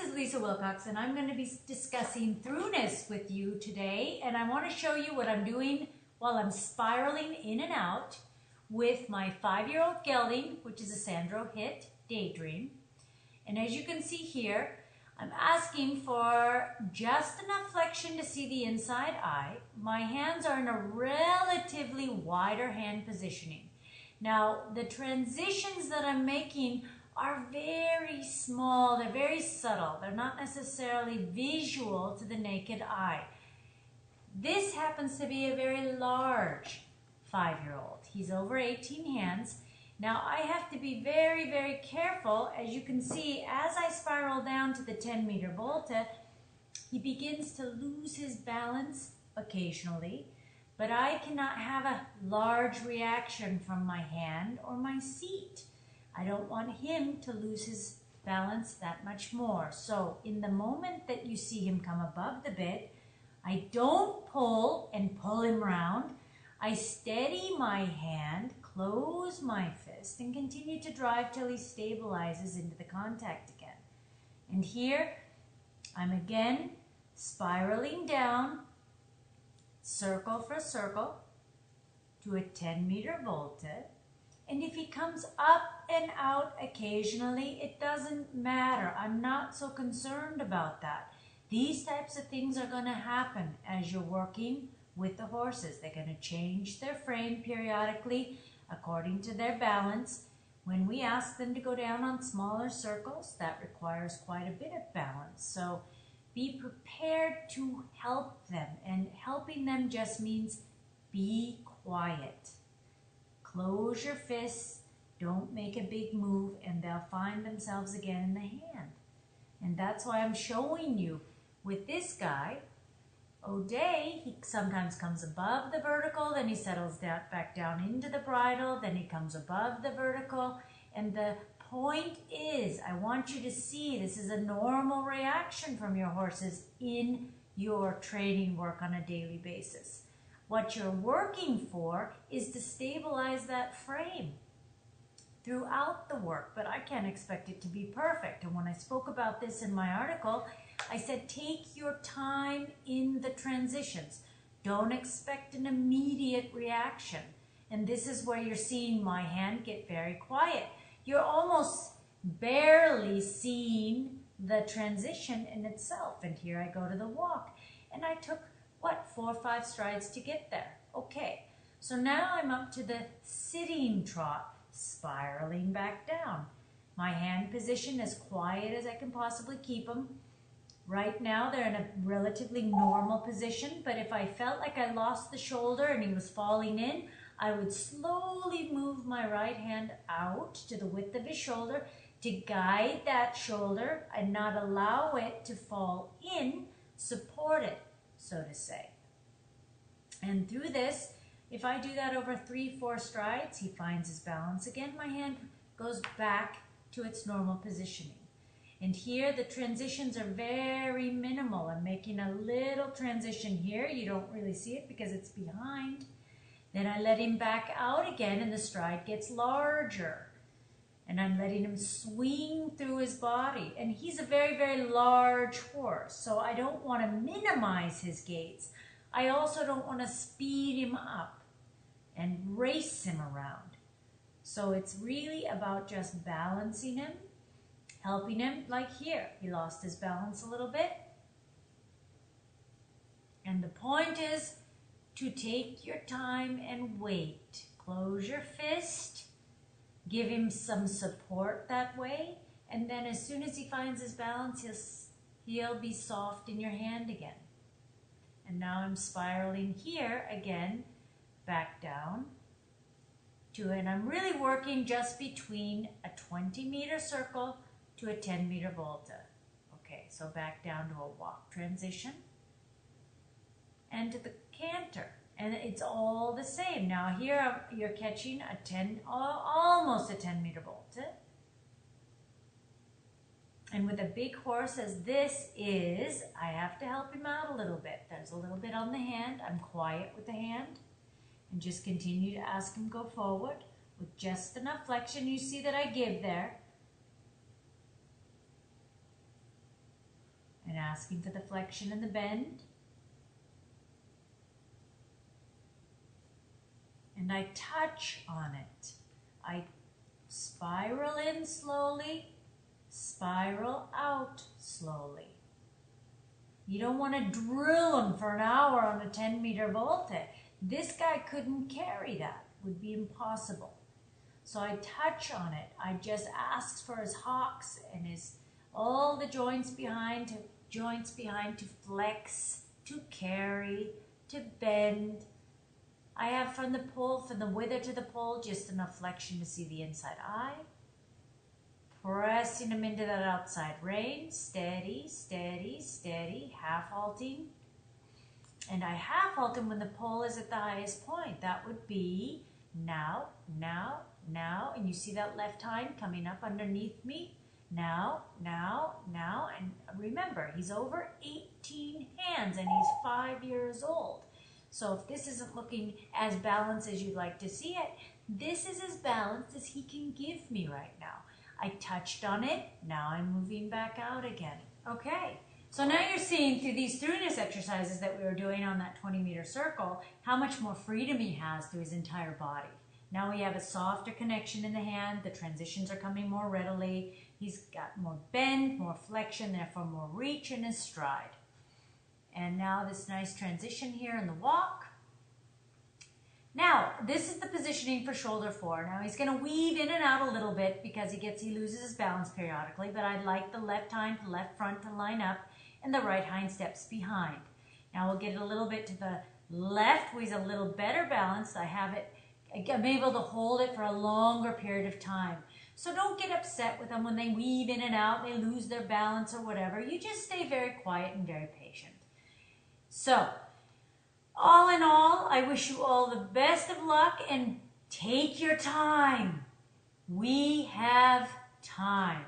is Lisa Wilcox, and I'm going to be discussing thoroughness with you today, and I want to show you what I'm doing while I'm spiraling in and out with my 5-year-old gelding, which is a Sandro hit, Daydream. And as you can see here, I'm asking for just enough flexion to see the inside eye. My hands are in a relatively wider hand positioning. Now, the transitions that I'm making are very small, they're very subtle, they're not necessarily visual to the naked eye. This happens to be a very large 5-year-old. He's over 18 hands. Now I have to be very, very careful. As you can see, as I spiral down to the 10-meter volta, he begins to lose his balance occasionally, but I cannot have a large reaction from my hand or my seat. I don't want him to lose his balance that much more. So in the moment that you see him come above the bit, I don't pull and pull him round. I steady my hand, close my fist, and continue to drive till he stabilizes into the contact again. And here, I'm again spiraling down, circle for circle, to a 10-meter volta. And if he comes up and out occasionally, it doesn't matter. I'm not so concerned about that. These types of things are going to happen as you're working with the horses. They're going to change their frame periodically according to their balance. When we ask them to go down on smaller circles, that requires quite a bit of balance. So be prepared to help them. And helping them just means be quiet. Close your fists, don't make a big move, and they'll find themselves again in the hand. And that's why I'm showing you with this guy, O'Day, he sometimes comes above the vertical, then he settles down, back down into the bridle, then he comes above the vertical. And the point is, I want you to see this is a normal reaction from your horses in your training work on a daily basis. What you're working for is to stabilize that frame throughout the work, but I can't expect it to be perfect. And when I spoke about this in my article, I said take your time in the transitions. Don't expect an immediate reaction. And this is where you're seeing my hand get very quiet. You're almost barely seeing the transition in itself. And here I go to the walk. And I took 4 or 5 strides to get there. Okay, so now I'm up to the sitting trot, spiraling back down. My hand position as quiet as I can possibly keep them. Right now they're in a relatively normal position, but if I felt like I lost the shoulder and he was falling in, I would slowly move my right hand out to the width of his shoulder to guide that shoulder and not allow it to fall in, support it, so to say. And through this, if I do that over 3-4 strides, he finds his balance again. My hand goes back to its normal positioning. And here the transitions are very minimal. I'm making a little transition here. You don't really see it because it's behind. Then I let him back out again and the stride gets larger. And I'm letting him swing through his body. And he's a very, very large horse, so I don't want to minimize his gaits. I also don't want to speed him up and race him around. So it's really about just balancing him, helping him, like here. He lost his balance a little bit. And the point is to take your time and wait. Close your fist. Give him some support that way, and then as soon as he finds his balance, he'll be soft in your hand again. And now I'm spiraling here again, back down and I'm really working just between a 20-meter circle to a 10-meter volta. Okay, so back down to a walk transition and to the canter. And it's all the same. Now here you're catching almost a 10-meter volta. And with a big horse as this is, I have to help him out a little bit. There's a little bit on the hand. I'm quiet with the hand. And just continue to ask him go forward with just enough flexion. You see that I give there. asking for the flexion and the bend. And I touch on it. I spiral in slowly, spiral out slowly. You don't want to drill him for an hour on a 10-meter volte. This guy couldn't carry that. It would be impossible. So I touch on it. I just ask for his hocks and his all the joints behind to flex, to carry, to bend. I have from the pull, from the wither to the pull, just enough flexion to see the inside eye. Pressing him into that outside rein, steady, steady, steady, half halting. And I half halt him when the pull is at the highest point. That would be now, now, now. And you see that left hind coming up underneath me? Now, now, now. And remember, he's over 18 hands and he's 5 years old. So if this isn't looking as balanced as you'd like to see it, this is as balanced as he can give me right now. I touched on it, now I'm moving back out again. Okay, so now you're seeing through these throughness exercises that we were doing on that 20-meter circle, how much more freedom he has through his entire body. Now we have a softer connection in the hand, the transitions are coming more readily, he's got more bend, more flexion, therefore more reach in his stride. And now this nice transition here in the walk. Now, this is the positioning for shoulder-fore. Now, he's going to weave in and out a little bit because he loses his balance periodically, but I'd like the left hind to left front to line up and the right hind steps behind. Now, we'll get it a little bit to the left where he's a little better balanced. I'm able to hold it for a longer period of time. So don't get upset with them when they weave in and out, they lose their balance or whatever. You just stay very quiet and very patient. So, all in all, I wish you all the best of luck and take your time. We have time.